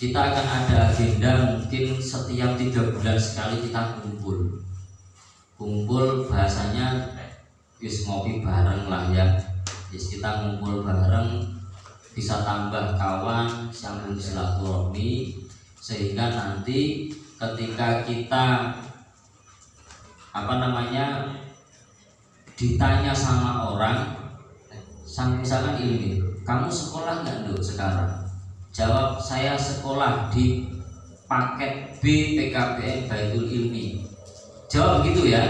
kita akan ada agenda mungkin setiap 3 bulan sekali kita kumpul bahasanya wis ngopi bareng lah ya. Yes, kita ngumpul bareng, bisa tambah kawan, sambung silaturahmi, sehingga nanti ketika kita ditanya sama orang, misalkan ini, kamu sekolah nggak dulu sekarang? Jawab, saya sekolah di paket B PKBM Baitul Ilmi. Jawab begitu ya.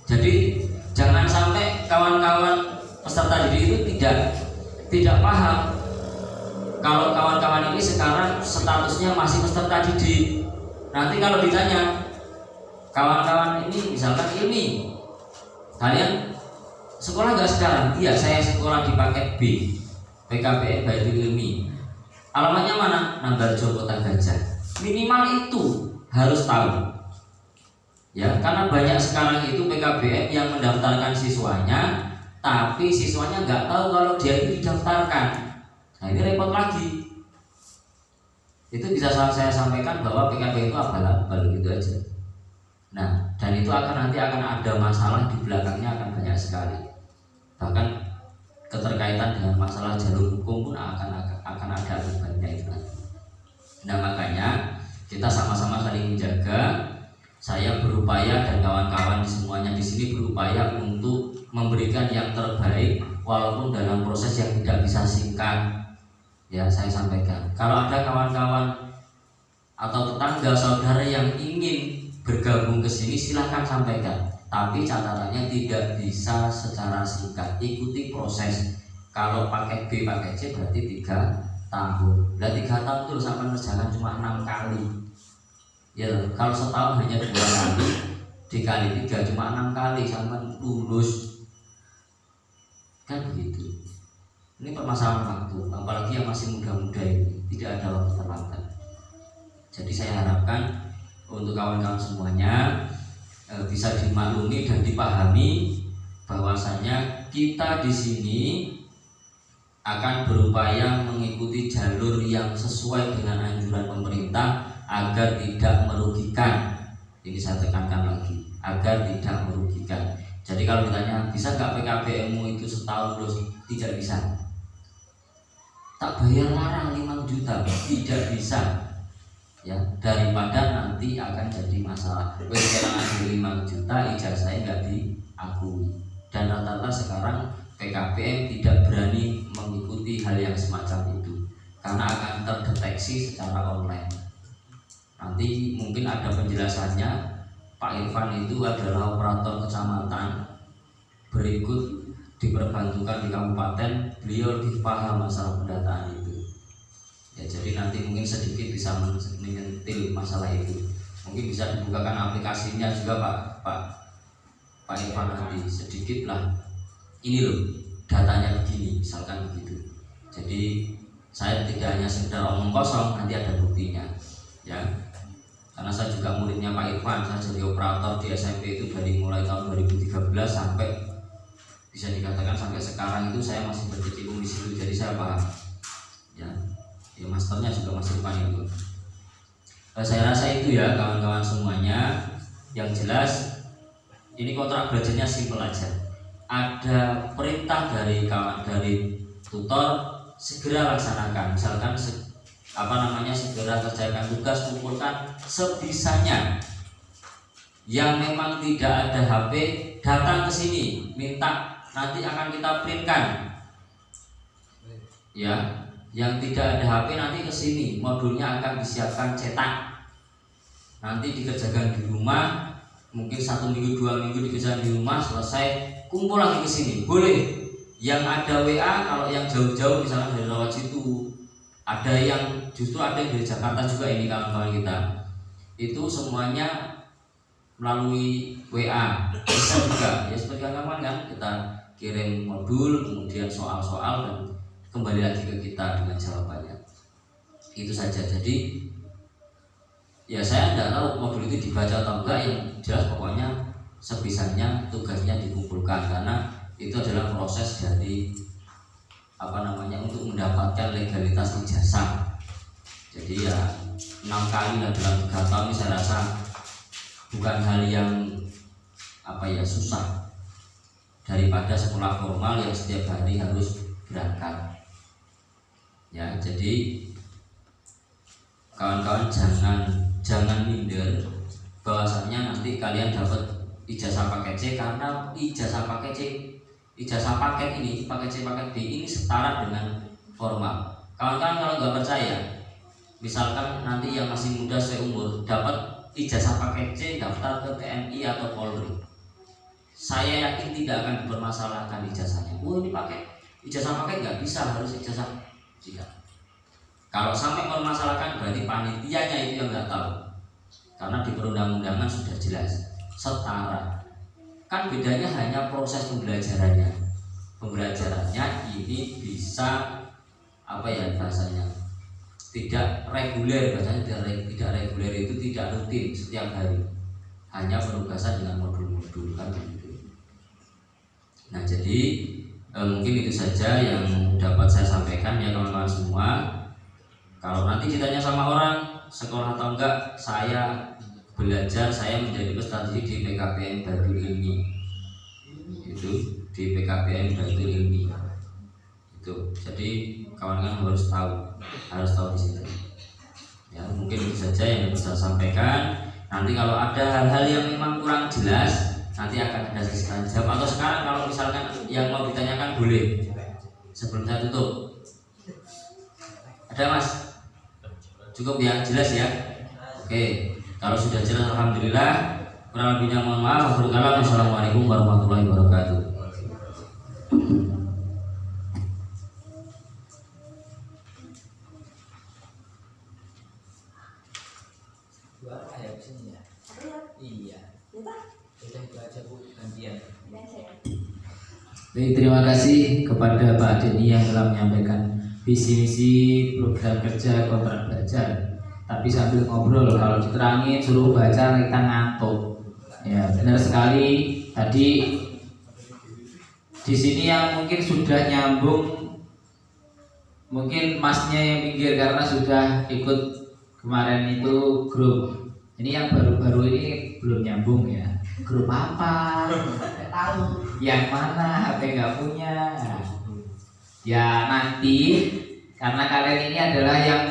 Jadi jangan sampai kawan-kawan peserta didik itu tidak paham kalau kawan-kawan ini sekarang statusnya masih peserta didik. Nanti kalau ditanya, kawan-kawan ini misalkan Ilmi, kalian sekolah nggak sekarang? Iya, saya sekolah di paket B PKBM Baitul Ilmi. Alamatnya mana? Nambarjo Kota Gajah. Minimal itu harus tahu. Ya, karena banyak sekarang itu PKBM yang mendaftarkan siswanya, tapi siswanya nggak tahu kalau dia itu didaftarkan. Nah, ini repot lagi. Itu bisa saya sampaikan bahwa PKBM itu abal-abal gitu aja. Nah, dan itu nanti akan ada masalah di belakangnya, akan banyak sekali. Bahkan keterkaitan dengan masalah jalur hukum pun akan ada akibatnya itu nanti. Nah, makanya kita sama-sama saling menjaga. Saya berupaya dan kawan-kawan semuanya di sini berupaya untuk memberikan yang terbaik, walaupun dalam proses yang tidak bisa singkat. Ya, saya sampaikan. Kalau ada kawan-kawan atau tetangga saudara yang ingin bergabung ke sini, silahkan sampaikan. Tapi catatannya tidak bisa secara singkat. Ikuti proses. Kalau paket B, paket C berarti 3 tahun. Dan 3 tahun itu sampai mengerjakan cuma 6 kali. Ya, kalau setahun hanya 2 kali, dikali 3 cuma 6 kali sampai lulus. Kan begitu. Ini permasalahan waktu, apalagi yang masih muda-muda ini, tidak ada waktu terlambat. Jadi saya harapkan untuk kawan-kawan semuanya bisa dimaklumi dan dipahami bahwasanya kita di sini akan berupaya mengikuti jalur yang sesuai dengan anjuran pemerintah agar tidak merugikan. Ini saya tekankan lagi, agar tidak merugikan. Jadi kalau ditanya bisa nggak PKBM-mu itu setahun terus? Tidak bisa. Tak bayar larang 5 juta, tidak bisa. Ya, daripada nanti akan jadi masalah. Kehilangan 5 juta, ijazahnya nggak diakui. Dan rata-rata sekarang PKBM tidak berani mengikuti hal yang semacam itu karena akan terdeteksi secara online. Nanti mungkin ada penjelasannya. Pak Irfan itu adalah operator kecamatan, berikut diperbantukan di kabupaten, beliau lebih paham masalah pendataan itu. Ya, jadi nanti mungkin sedikit bisa menyentil masalah itu. Mungkin bisa dibukakan aplikasinya juga Pak Irfan nanti sedikit lah. Ini loh datanya begini, misalkan begitu. Jadi saya tidak hanya sekedar omong kosong, nanti ada buktinya. Ya, karena saya juga muridnya Pak Irfan, saya jadi operator di SMP itu dari mulai tahun 2013 sampai bisa dikatakan sampai sekarang itu saya masih berkecimpung di situ, jadi saya paham. Ya, masternya juga Mas Irfan itu. Saya rasa itu ya kawan-kawan semuanya. Yang jelas ini kontrak belajarnya simpel aja. Ada perintah dari tutor, segera laksanakan. Misalkan segera kerjakan tugas, kumpulkan sebisanya. Yang memang tidak ada HP datang ke sini, minta, nanti akan kita printkan. Ya, yang tidak ada HP nanti ke sini, modulnya akan disiapkan cetak. Nanti dikerjakan di rumah, mungkin 1 minggu 2 minggu dikerjakan di rumah, selesai kumpul lagi ke sini. Boleh. Yang ada WA, kalau yang jauh-jauh misalnya dari Rawajitu, ada yang dari Jakarta juga, ini kawan-kawan kita. Itu semuanya melalui WA. Bisa juga. Ya seperti kawan-kawan kan, kita kirim modul, kemudian soal-soal dan kembali lagi ke kita dengan jawabannya. Itu saja. Jadi ya saya tidak tahu modul itu dibaca atau enggak, yang jelas pokoknya sebisanya tugasnya dikumpulkan, karena itu adalah proses dari untuk mendapatkan legalitas ijazah. Jadi ya 6 kali lah dalam 3 tahun ini saya rasa bukan hal yang susah daripada sekolah formal yang setiap hari harus berangkat. Ya, jadi kawan-kawan jangan minder bahwasanya nanti kalian dapat ijazah paket C, karena ijazah paket ini paket C paket D ini setara dengan formal. Kawan-kawan kalau nggak percaya, misalkan nanti yang masih muda seumur dapat ijazah paket C daftar ke TNI atau Polri, saya yakin tidak akan dipermasalahkan ijazahnya. Ini pakai ijazah paket nggak bisa, harus ijazah tidak. Kalau sampai permasalahkan berarti panitianya itu yang nggak tahu, karena di perundang-undangan sudah jelas setara. Kan bedanya hanya proses pembelajarannya ini bisa bahasanya tidak reguler, bahasanya tidak reguler itu tidak rutin setiap hari, hanya penugasan dengan modul-modul kan begitu. Nah, jadi mungkin itu saja yang dapat saya sampaikan ya kawan-kawan semua. Kalau nanti ditanya sama orang sekolah atau enggak, saya belajar, saya menjadi peserta didik di PKBM Baitul Ilmi, itu di PKBM Baitul Ilmi itu. Jadi kawan-kawan harus tahu di situ. Ya, mungkin itu saja yang bisa saya sampaikan. Nanti kalau ada hal-hal yang memang kurang jelas, nanti akan ada sesi jawab. Atau sekarang kalau misalkan yang mau ditanyakan boleh sebelum saya tutup. Ada Mas? Cukup ya, jelas ya? Oke, kalau sudah jelas alhamdulillah. Kurang lebihnya mohon maaf. Wassalamualaikum warahmatullahi wabarakatuh. Baik, terima kasih kepada Pak Denny yang telah menyampaikan visi misi program kerja kontrak belajar. Tapi sambil ngobrol, kalau diterangin suruh baca kita ngantuk. Ya, benar sekali. Tadi di sini yang mungkin sudah nyambung, mungkin masnya yang pinggir karena sudah ikut kemarin itu grup. Ini yang baru-baru ini belum nyambung ya. Grup apa? Nggak tahu. Yang mana? HP nggak punya. Ya nanti karena kalian ini adalah yang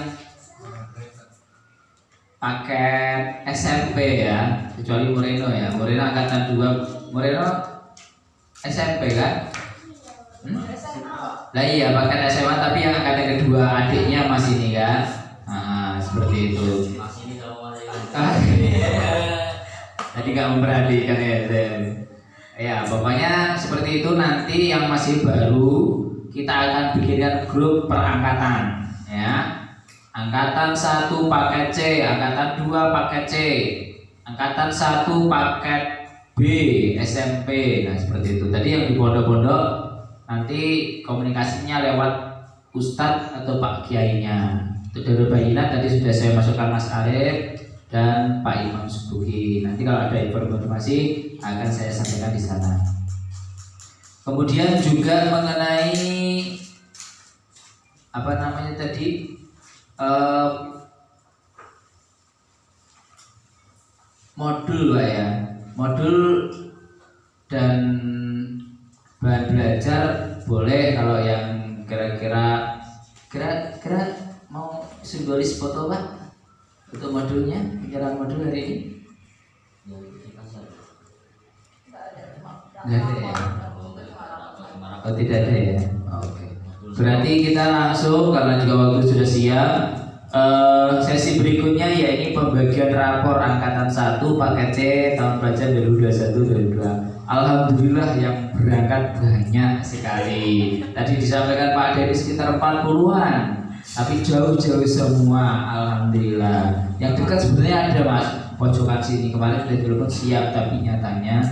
paket SMP ya, kecuali Moreno ya. Moreno angkatan 2. Moreno SMP kan? Lah iya paket SMA, tapi yang angkatan kedua adiknya masih ini kan? Seperti itu. Tadi nggak memperhatikan ya. Ya pokoknya seperti itu. Nanti yang masih baru kita akan bikinkan grup perangkatan ya. Angkatan 1 paket C, angkatan 2 paket C, angkatan 1 paket B SMP. Nah seperti itu. Tadi yang di pondok-pondok nanti komunikasinya lewat Ustadz atau Pak Kiainya. Untuk Darul Bayinat tadi sudah saya masukkan Mas Arif dan Pak Imam Subuki. Nanti kalau ada informasi akan saya sampaikan di sana. Kemudian juga mengenai apa namanya tadi modul Pak ya, modul dan bahan belajar boleh. Kalau yang kira-kira mau simbolis foto Pak untuk modulnya, pikiran modul hari ini? Nggak ada ya? Oh tidak ada ya? Oke. Berarti kita langsung, karena juga waktu sudah siap, sesi berikutnya yaitu pembagian rapor angkatan 1 paket C tahun pelajaran 2021-2022. Alhamdulillah yang berangkat banyak sekali. Tadi disampaikan Pak Dewi sekitar 40-an, tapi jauh-jauh semua. Alhamdulillah. Yang dekat sebenarnya ada Mas, pojokan sini. Kemarin sudah telepon siap, tapi nyatanya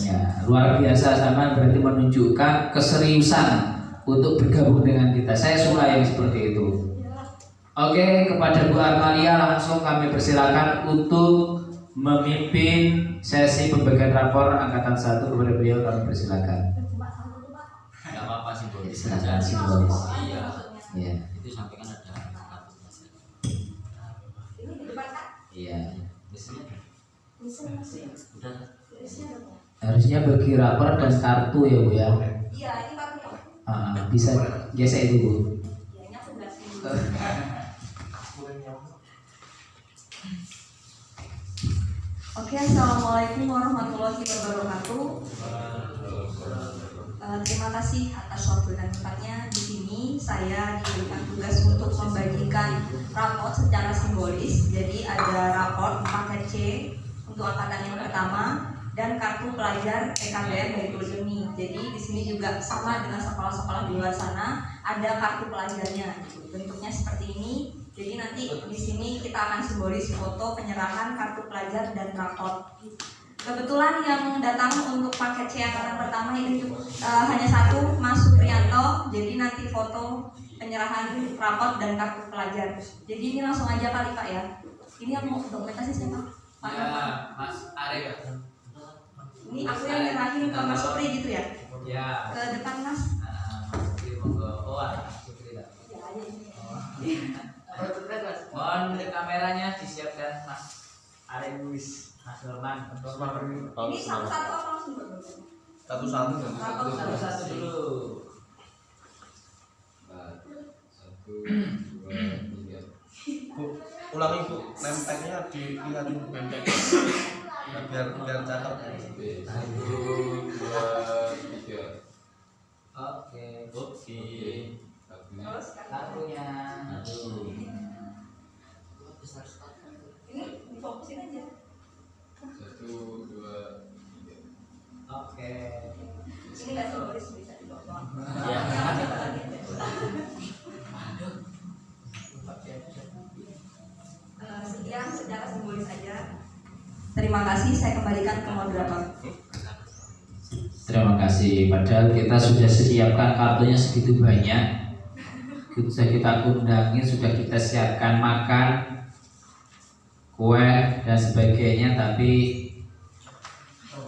ya, luar biasa. Sama berarti menunjukkan keseriusan untuk bergabung dengan kita. Saya suka yang seperti itu. Oke, kepada Bu Armalia langsung kami persilakan untuk memimpin sesi pembagian rapor angkatan 1. Kepada beliau kami persilakan. Enggak apa-apa simbolis. Silakan simbolis. Iya. Iya. Itu sampai kan ada kartu. Ini di depan Kak. Iya. Biasanya Bisa masuk ya? udah Tulisnya ada Pak. Harusnya bagi rapor dan kartu ya Bu ya. Iya, ini kartunya Pak. Bisa gesek itu Bu. Iya, ini aku jelasin dulu. Oke, assalamualaikum warahmatullahi wabarakatuh. Terima kasih atas waktu dan tempatnya. Di sini saya diberikan tugas untuk membagikan raport secara simbolis. Jadi ada raport paket C untuk angkatan yang pertama dan kartu pelajar PKBM Baitul Ilmi. Jadi di sini juga sama dengan sekolah-sekolah di luar sana ada kartu pelajarnya. Bentuknya seperti ini. Jadi nanti di sini kita akan simbolis foto penyerahan kartu pelajar dan raport. Kebetulan yang datang untuk paket C angkatan pertama ini hanya satu, Mas Supriyanto. Jadi nanti foto penyerahan raport dan kartu pelajar. Jadi ini langsung aja kali Pak ya. Ini yang mau dokumentasi siapa? Pak. Ya, Mas Arif. Ini aku yang nyerahin ke Mas Supri gitu ya? Ya. Ke depan Mas. Mas Supri monggo. Oh, Supri dah. Ya aja ini. Mohon kameranya disiapkan Mas Arif Luis, Mas Norman. Ini satu-satu apa langsung dulu? Satu-satu Satu-satu dulu. Satu, dua, tiga. Bu, ulangi Bu, nempelnya dilihatin benteng biar cakep. Satu, dua, tiga. Oke. Terus Kartunya. Aduh. ini difokusin aja. Satu, dua, tiga. Oke. Ini nggak simbolis bisa dibawa. Ya. Sekian secara simbolis aja. Terima kasih, saya kembalikan ke moderator. Terima kasih. Padahal kita sudah siapkan kartunya segitu banyak. Sudah kita kundangi, sudah kita siapkan makan, kue dan sebagainya, tapi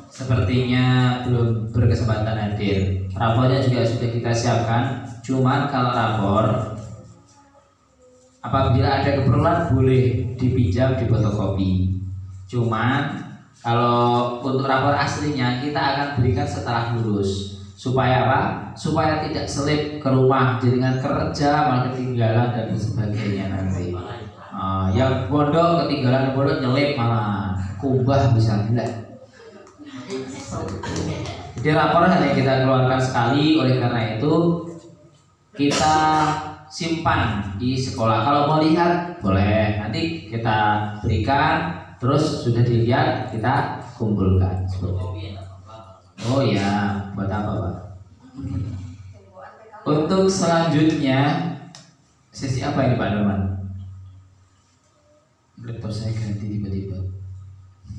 sepertinya belum berkesempatan hadir. Rapornya juga sudah kita siapkan. Cuman kalau rapor, apabila ada keperluan boleh dipinjam di fotokopi. Cuman kalau untuk rapor aslinya kita akan berikan setelah lulus. Supaya apa? Supaya tidak selip ke rumah jaringan kerja malah ketinggalan dan sebagainya nanti. Yang pondok ketinggalan pondok nyelip malah kubah bisa enggak. Jadi rapor hanya kita keluarkan sekali, oleh karena itu kita simpan di sekolah. Kalau mau lihat boleh, nanti kita berikan, terus sudah dilihat kita kumpulkan. Oh ya, buat apa Pak? Untuk selanjutnya sesi apa ini Pak Norman? Laptop saya ganti tiba-tiba.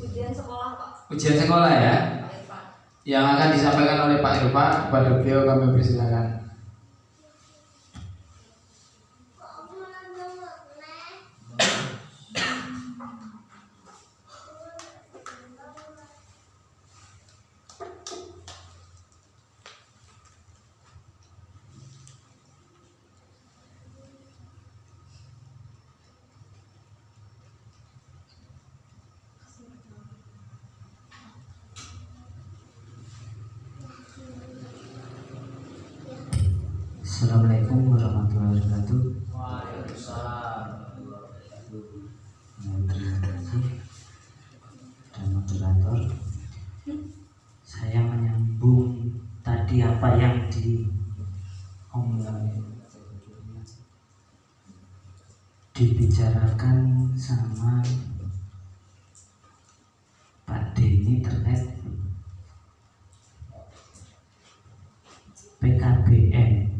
Ujian sekolah Pak. Ujian sekolah ya, Baik, Pak. yang akan disampaikan oleh Pak Irfan. Kepada beliau kami persilakan. Assalamualaikum warahmatullahi wabarakatuh. Waalaikumsalam. Terima kasih dan moderator. Saya menyambung tadi apa yang dibicarakan sama Pak Denny terkait PKBM.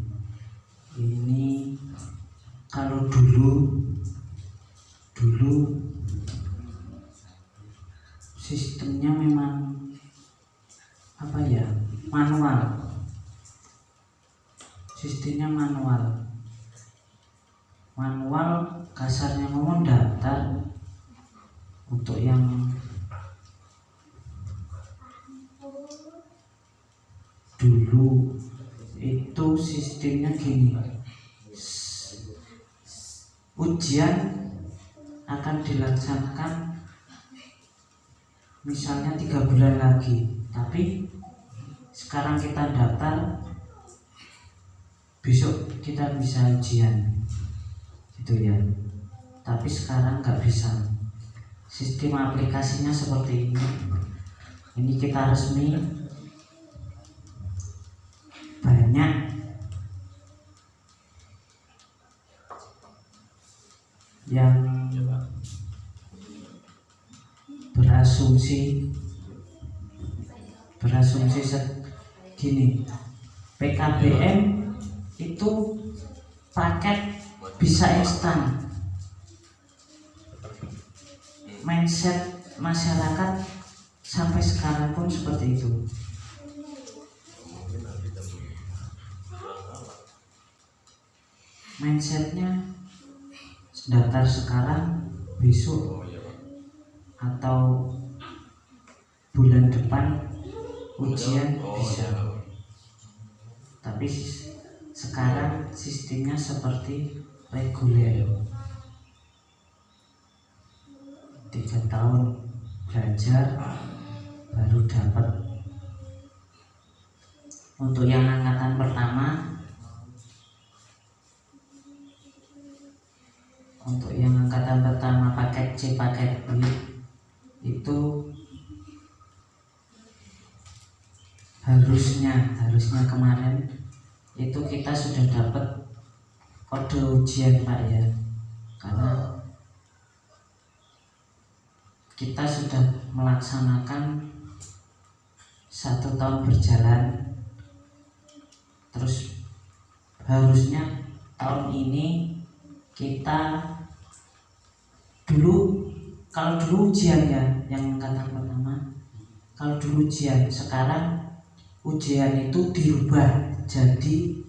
Ini kalau dulu sistemnya memang apa ya, manual. Sistemnya manual kasarnya ngomong daftar untuk yang dulu itu sistemnya gini, ujian akan dilaksanakan misalnya 3 bulan lagi, tapi sekarang kita daftar, besok kita bisa ujian gitu ya. Tapi sekarang nggak bisa. Sistem aplikasinya seperti ini. Ini kita resmi, banyak yang berasumsi gini, PKBM itu paket bisa instan. Mindset masyarakat sampai sekarang pun seperti itu. Mindsetnya daftar sekarang, besok atau bulan depan ujian bisa. Tapi sekarang sistemnya seperti reguler, 3 tahun belajar baru dapat. Untuk yang angkatan pertama, paket C, paket B itu harusnya kemarin itu kita sudah dapat kode ujian Pak ya, karena kita sudah melaksanakan 1 tahun berjalan. Terus harusnya tahun ini kita kalau dulu ujian ya, yang angkatan pertama, kalau dulu ujian, sekarang ujian itu dirubah jadi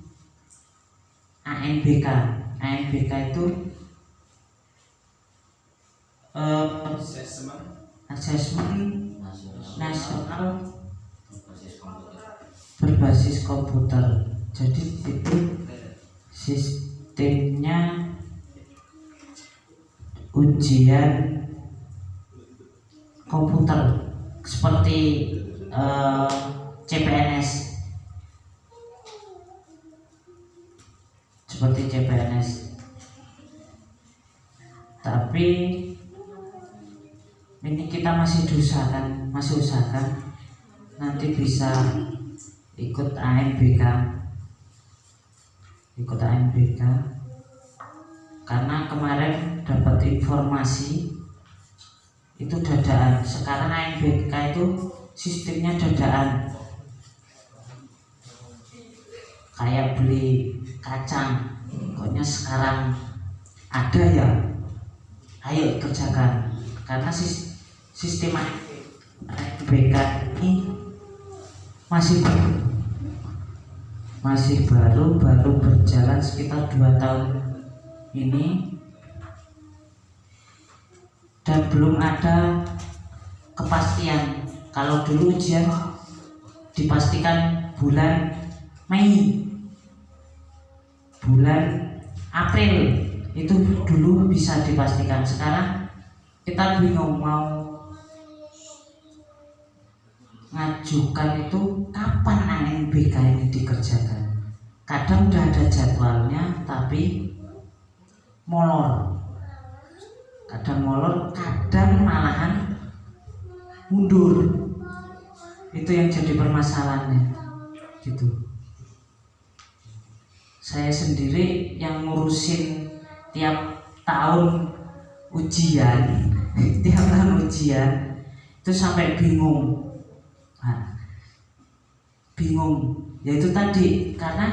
ANBK. ANBK itu asesmen nasional berbasis komputer. Jadi itu sistemnya ujian komputer seperti CPNS, tapi ini kita masih usahakan nanti bisa ikut ANBK, karena kemarin dapat informasi itu dadaan. Sekarang ANBK itu sistemnya dadaan, kayak beli kacang, pokoknya sekarang ada ya ayo kerjakan. Karena sistem ANBK ini masih baru berjalan sekitar 2 tahun ini, dan belum ada kepastian. Kalau dulu ujian dipastikan bulan Mei, bulan April itu dulu bisa dipastikan. Sekarang kita bingung mau ngajukan itu kapan ANBK ini dikerjakan. Kadang udah ada jadwalnya tapi molor, kadang malahan mundur. Itu yang jadi permasalahannya gitu. Saya sendiri yang ngurusin tiap tahun ujian itu sampai bingung. Yaitu tadi, karena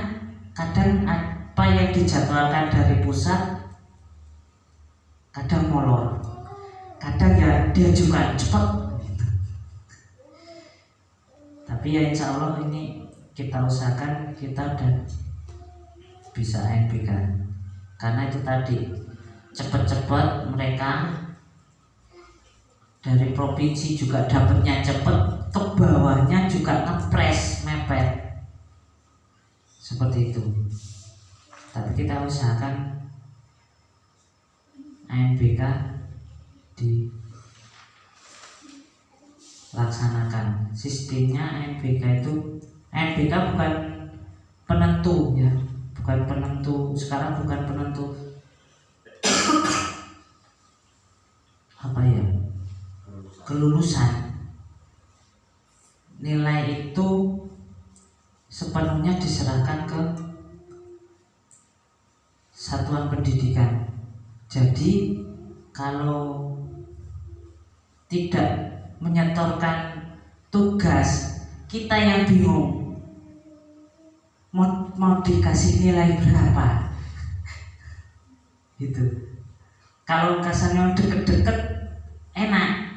kadang apa yang dijadwalkan dari pusat kadang molor, kadang ya dia juga cepat. Tapi ya insya Allah ini kita usahakan kita udah bisa ANBK, karena itu tadi cepat-cepat mereka dari provinsi juga dapatnya cepat, ke bawahnya juga ngepres mepet seperti itu. Tapi kita usahakan ANBK dilaksanakan. Sistemnya ANBK bukan penentu ya, bukan penentu sekarang, bukan penentu apa ya, kelulusan. Nilai itu sepenuhnya diserahkan ke satuan pendidikan. Jadi kalau tidak menyetorkan tugas, kita yang bingung mau dikasih nilai berapa gitu. Kalau kasarnya deket-deket enak,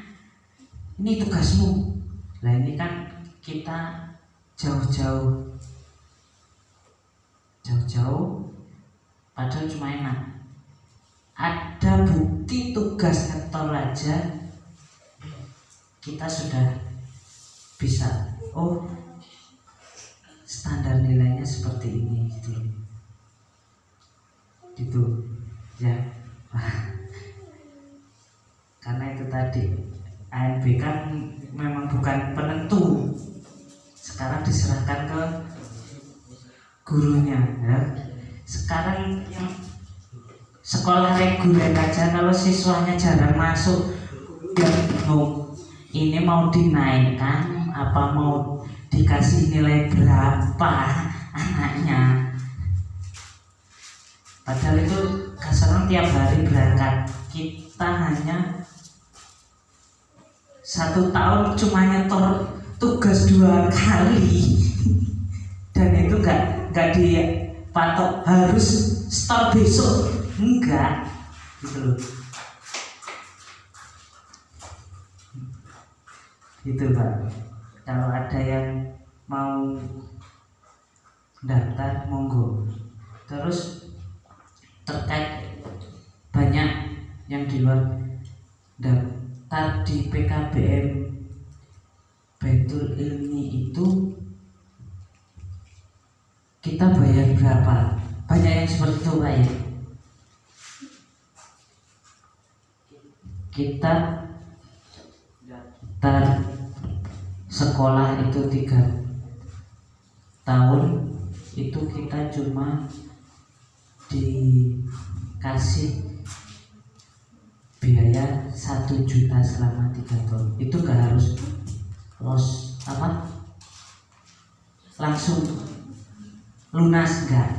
ini tugasmu. Lah ini kan kita jauh-jauh padahal cuma enak. Ada bukti tugas nyetor aja kita sudah bisa, oh standar nilainya seperti ini gitu ya. Karena itu tadi ANBK kan memang bukan penentu, sekarang diserahkan ke gurunya ya. Sekarang yang sekolah reguler aja kalau siswanya jarang masuk ya bingung, ini mau dinaikkan apa mau dikasih nilai berapa anaknya. Padahal itu kasaran tiap hari berangkat, kita hanya 1 tahun cuma nyetor tugas 2 kali dan itu nggak dipatok harus stop besok, enggak gitu loh. Gitu Pak. Kalau ada yang mau daftar monggo. Terus terkait banyak yang di luar daftar di PKBM Baitul Ilmi itu kita bayar berapa? Banyak yang seperti itu Pak ya. Kita daftar sekolah itu 3 tahun, itu kita cuma dikasih biaya 1 juta selama 3 tahun. Itu gak harus langsung lunas, enggak,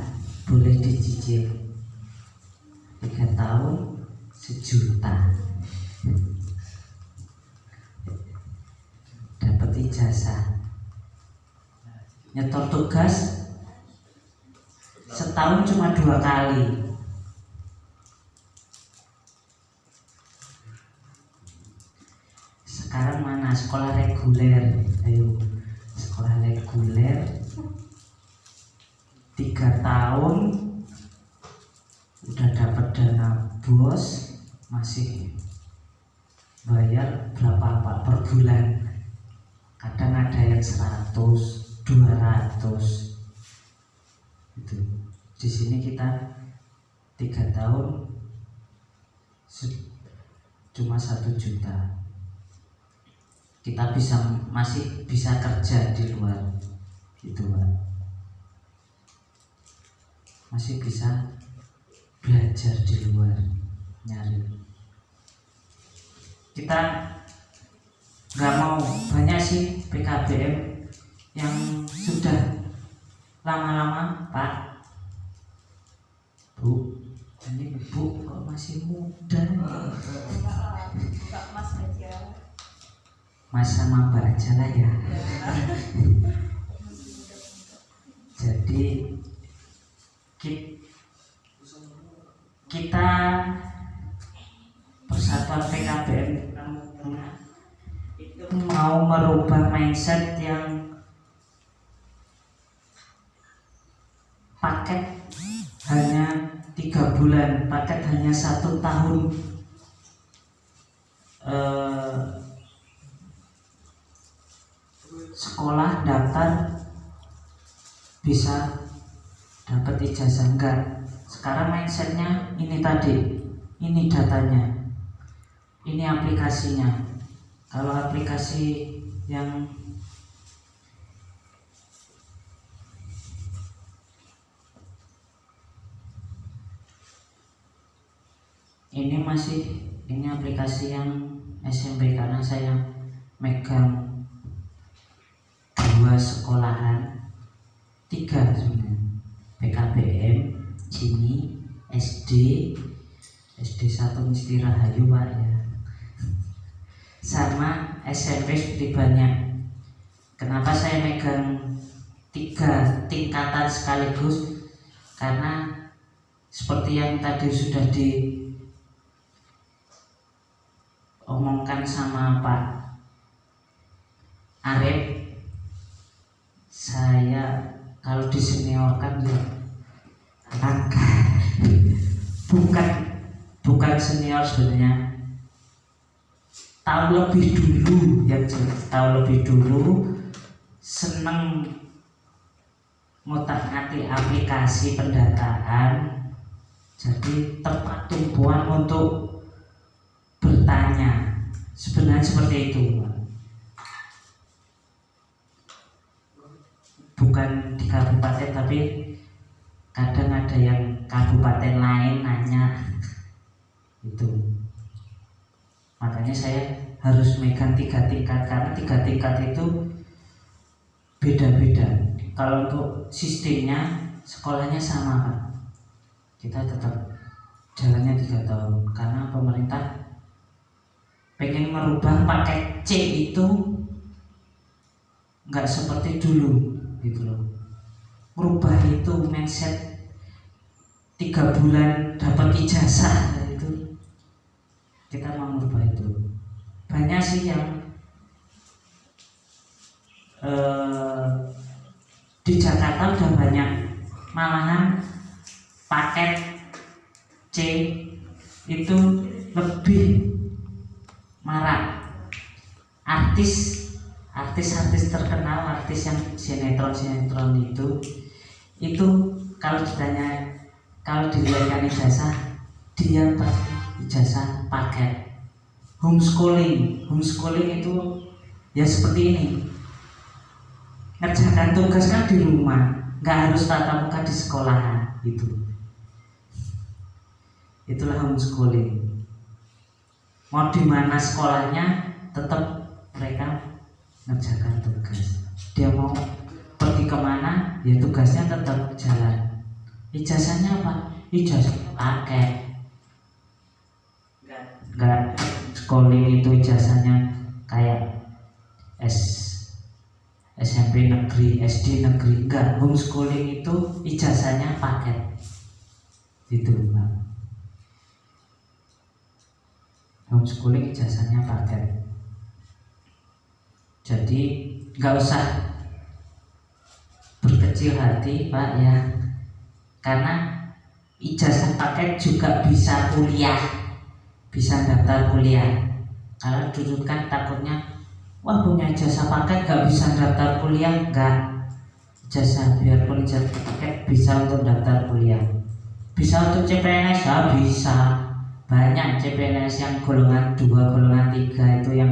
boleh dicicil 3 tahun 1 juta, dapat ijazah. Nyetor tugas setahun cuma 2 kali. Sekarang mana sekolah reguler? Ayo, sekolah reguler 3 tahun udah dapat dana bos, masih bayar berapa Pak per bulan? Kadang ada yang 100, 200 itu. Di sini kita 3 tahun cuma 1 juta. Kita masih bisa kerja di luar gitu Pak. Masih bisa belajar di luar, nyari. Kita nggak mau, banyak sih PKBM yang sudah lama-lama Pak, Bu, ini Bu kok masih muda nih. Enggak Mas aja. Mas sama Mbak aja lah ya. Jadi kita Persatuan PKBM itu mau merubah mindset yang paket hanya 3 bulan, paket hanya 1 tahun, sekolah daftar bisa dapat ijazah. Enggak, sekarang mindsetnya ini tadi, ini datanya, ini aplikasinya. Kalau aplikasi yang ini aplikasi yang SMP, karena saya megang 2 sekolahan, 3 sebenarnya, PKBM, Cini, SD 1 Misti Rahayu Pak ya, sama SMP seperti banyak. Kenapa saya megang 3 tingkatan sekaligus? Karena seperti yang tadi sudah diomongkan sama Pak Arif, saya kalau diseniorkan ya bukan senior sebenarnya, tahu lebih dulu, yang jelas tahu lebih dulu, seneng ngotak-ngatik aplikasi pendataan, jadi tempat tumpuan untuk bertanya. Sebenarnya seperti itu, bukan di kabupaten, tapi kadang ada yang kabupaten lain nanya itu. Makanya saya harus megang 3 tingkat, karena 3 tingkat itu beda-beda. Kalau untuk sistemnya sekolahnya sama Pak, kita tetap jalannya 3 tahun, karena pemerintah pengen merubah paket C itu nggak seperti dulu gitu loh. Merubah itu mindset 3 bulan dapat ijazah, itu kita mau merubah itu. Banyak sih yang di Jakarta udah banyak, malahan paket C itu lebih marak. Artis terkenal, artis yang sinetron itu kalau ditanya, kalau dilihatkan ijazah, dia pasti ijazah paket. Homeschooling itu ya seperti ini, ngerjakan tugas kan di rumah, nggak harus tatap muka di sekolahan gitu. Itulah homeschooling. Mau di mana sekolahnya, tetap mereka ngerjakan tugas. Dia mau pergi kemana, ya tugasnya tetap jalan. Ijazahnya apa? Ijazah paket. Enggak schooling itu ijazahnya kayak SMP negeri, SD negeri. Enggak, homeschooling itu ijazahnya paket. Gitu Pak. Homeschooling ijazahnya paket. Jadi nggak usah berkecil hati Pak ya, karena ijazah paket juga bisa kuliah, bisa daftar kuliah. Kalau dulu kan takutnya, wah punya ijazah paket nggak bisa daftar kuliah. Nggak, ijazah biarpun ijazah paket bisa untuk daftar kuliah, bisa untuk CPNS ya bisa. Banyak CPNS yang golongan 2, golongan 3 itu yang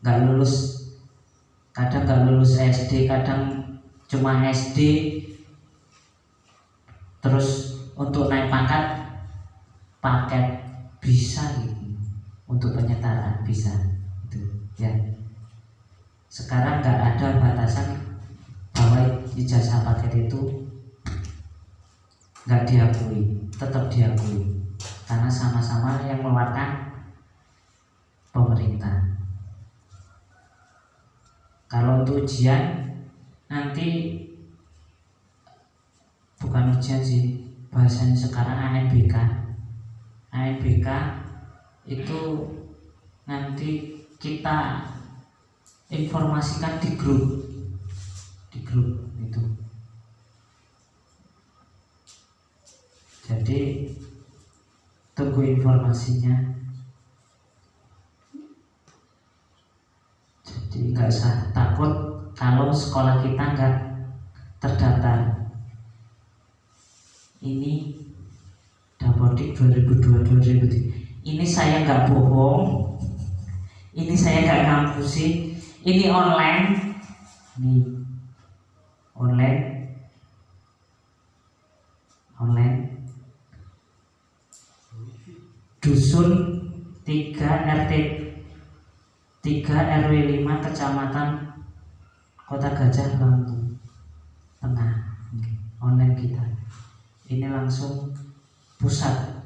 nggak lulus, kadang nggak lulus SD, kadang cuma SD, terus untuk naik pangkat paket bisa gitu, untuk penyetaraan bisa gitu ya. Sekarang nggak ada batasan bahwa ijazah paket itu nggak diakui, tetap diakui, karena sama-sama yang mengeluarkan pemerintah. Kalau untuk ujian nanti, bukan ujian sih, bahasanya sekarang ANBK. ANBK itu nanti kita informasikan di grup itu. Jadi tunggu informasinya. Jadi nggak usah takut kalau sekolah kita nggak terdaftar. Ini Dapodik 2002-2003. Ini saya nggak bohong, ini saya nggak ngampusin, ini online, nih online dusun 3 RT 3 RW 5 Kecamatan Kota Gajah, Lampung Tengah. Online kita ini langsung pusat,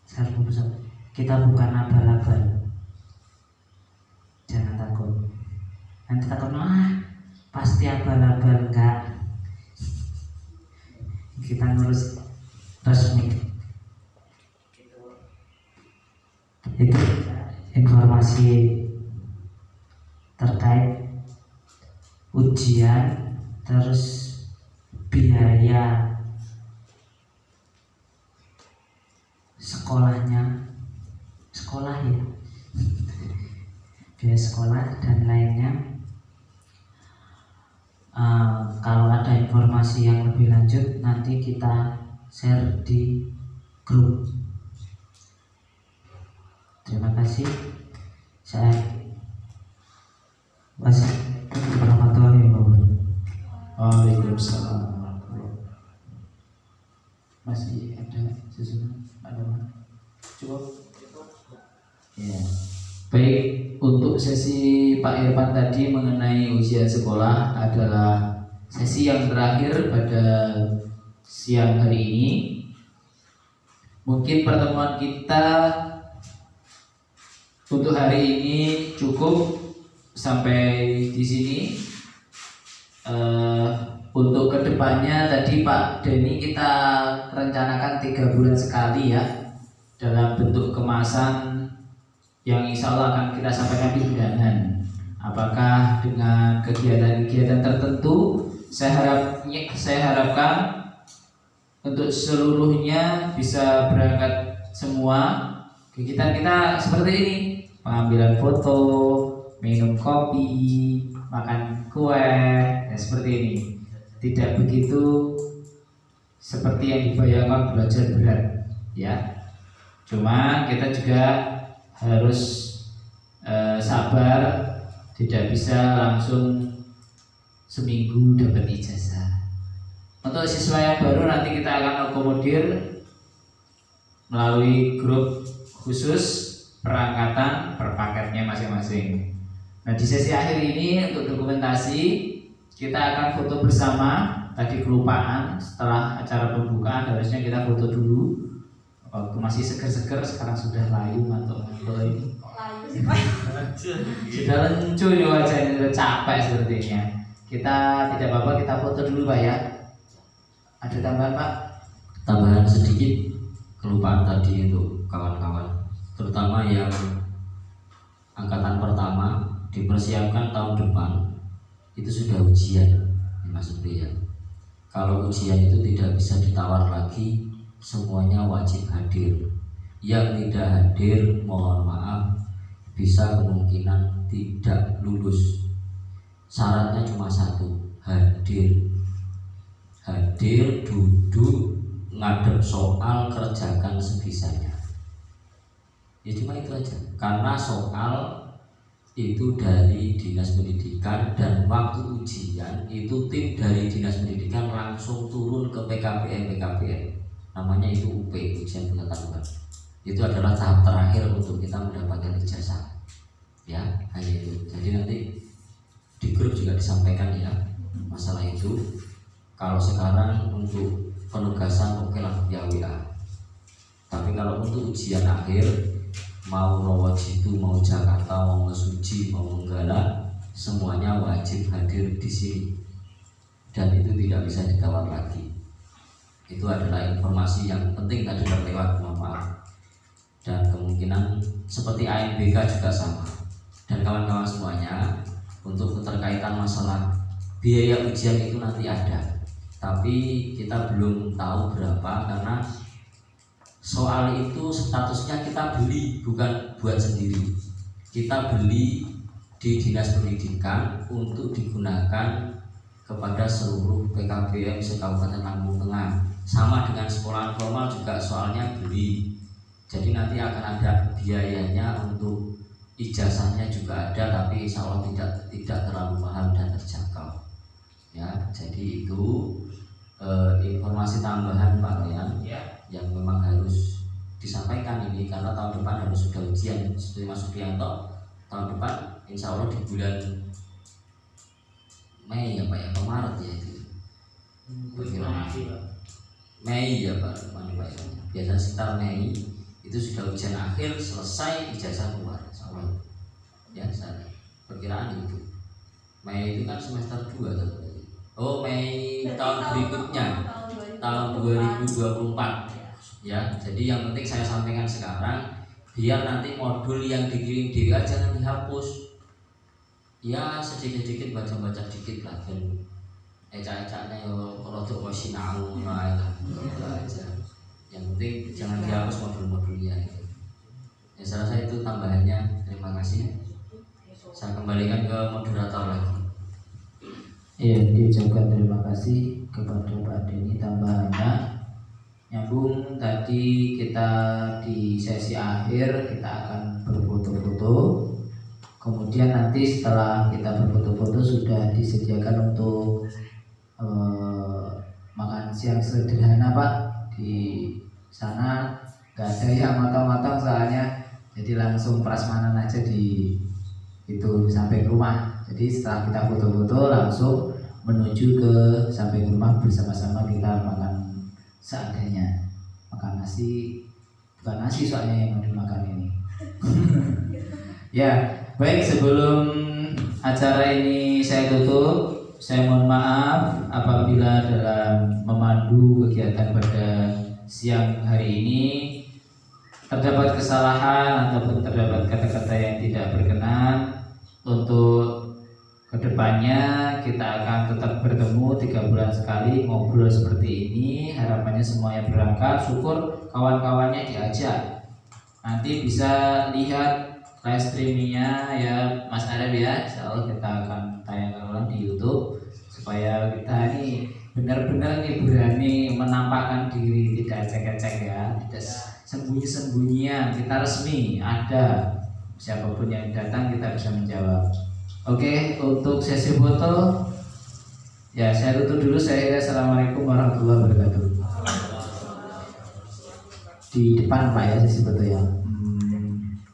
server pusat. Kita bukan abal-abal, jangan takut. Nanti takut pasti abal-abal, enggak. Kita ngurus resmi. Itu informasi terkait ujian, terus biaya sekolah ya, biaya sekolah dan lainnya. Kalau ada informasi yang lebih lanjut nanti kita share di grup. Terima kasih. Saya Wassalamualaikum warahmatullahi wabarakatuh. Waalaikumsalam. Masih ada sesuatu? Ada? Cukup? Ya. Baik, untuk sesi Pak Irfan tadi mengenai ujian sekolah adalah sesi yang terakhir pada siang hari ini. Mungkin pertemuan kita untuk hari ini cukup sampai di sini. Untuk kedepannya tadi Pak Denny kita rencanakan 3 bulan sekali ya, dalam bentuk kemasan yang insya Allah akan kita sampaikan di undangan. Apakah dengan kegiatan-kegiatan tertentu? Saya harapkan untuk seluruhnya bisa berangkat semua. Kegiatan kita seperti ini: pengambilan foto, minum kopi, makan kue, dan seperti ini. Tidak begitu seperti yang dibayangkan belajar berat, ya. Cuma kita juga harus sabar, tidak bisa langsung seminggu dapat ijazah. Untuk siswa yang baru nanti kita akan akomodir melalui grup khusus perangkatan per paketnya masing-masing. Nah, di sesi akhir ini untuk dokumentasi kita akan foto bersama. Tadi kelupaan, setelah acara pembukaan harusnya kita foto dulu. Waktu masih seger-seger, sekarang sudah layu atau ini. Layu sih Pak. Sudah lencu ini wajahnya, sudah capek sepertinya. Kita tidak apa-apa, kita foto dulu Pak ya. Ada tambahan Pak? Tambahan sedikit, kelupaan tadi untuk kawan-kawan, terutama yang angkatan pertama, dipersiapkan tahun depan itu sudah ujian, Mas Pri ya. Kalau ujian itu tidak bisa ditawar lagi, semuanya wajib hadir. Yang tidak hadir, mohon maaf, bisa kemungkinan tidak lulus. Syaratnya cuma satu, hadir. Hadir, duduk, ngadep soal, kerjakan sebisanya. Ya cuma itu aja. Karena soal itu dari Dinas Pendidikan dan waktu ujian itu tim dari Dinas Pendidikan langsung turun ke PKPM. Namanya itu UP, ujian pengetahuan. Itu adalah tahap terakhir untuk kita mendapatkan ijazah. Ya, hanya itu. Jadi nanti di grup juga disampaikan ya masalah itu. Kalau sekarang untuk penugasan oke lah via WA. Tapi kalau untuk ujian akhir, mau Rawajitu, mau Jakarta, mau Mesuji, mau Menggala, semuanya wajib hadir di sini. Dan itu tidak bisa ditawar lagi. Itu adalah informasi yang penting tadi terlewat, mohon maaf. Dan kemungkinan seperti ANBK juga sama. Dan kawan-kawan semuanya, untuk keterkaitan masalah biaya ujian itu nanti ada. Tapi kita belum tahu berapa karena soal itu statusnya kita beli, bukan buat sendiri. Kita beli di Dinas Pendidikan untuk digunakan kepada seluruh PKBM se-Kabupaten Lampung Tengah. sama dengan sekolahan formal juga soalnya beli. Jadi nanti akan ada biayanya untuk ijazahnya juga ada, tapi insya Allah tidak terlalu mahal dan terjangkau. Ya, jadi itu informasi tambahan Pak Rian yang memang harus disampaikan ini karena tahun depan harus sudah ujian. Seperti Mas Supriyanto, tahun depan insya Allah di bulan Mei ya Pak ya, Maret ya itu. Mei ya Pak, biasa sekitar Mei itu sudah ujian akhir selesai, ijazah keluar insya Allah. Ya sana perkiraan itu Mei itu kan semester 2 atau oh Mei tahun berikutnya tahun 2024 ya. Jadi yang penting saya sampaikan sekarang biar nanti modul yang dikirim diri aja jangan dihapus ya, sedikit-sedikit baca-baca dikit lah dan ecak-ecaknya kalau untuk sinau lah aja. Yang penting jangan dihapus modul-modulnya gitu. Ya saya rasa itu tambahannya. Terima kasih. Saya kembalikan ke moderator lagi. Iya, diucapkan terima kasih kepada Pak Denny tambahannya. Nyambung tadi kita di sesi akhir kita akan berfoto-foto. Kemudian nanti setelah kita berfoto-foto sudah disediakan untuk makan siang sederhana Pak. Di sana nggak ada yang matang-matang soalnya, jadi langsung prasmanan aja di itu sampai ke rumah. Jadi setelah kita foto-foto langsung menuju ke sampai ke rumah bersama-sama kita makan seadanya, makan nasi, bukan nasi soalnya yang mau dimakan ini. Ya baik, sebelum acara ini saya tutup, saya mohon maaf apabila dalam memandu kegiatan pada siang hari ini terdapat kesalahan ataupun terdapat kata-kata yang tidak berkenan. Untuk kedepannya kita akan tetap bertemu 3 bulan sekali ngobrol seperti ini. Harapannya semuanya berangkat, syukur kawan-kawannya diajak. Nanti bisa lihat live streamingnya ya Mas Arif ya. Insya Allah kita akan tayangkan ulang di YouTube supaya kita ini benar-benar nih berani menampakkan diri, tidak ecek-ecek ya, tidak sembunyi-sembunyian. Kita resmi ada. Siapapun yang datang kita bisa menjawab. Oke, untuk sesi foto ya saya tutup dulu. Saya assalamualaikum warahmatullahi wabarakatuh. Di depan Pak ya sesi foto ya.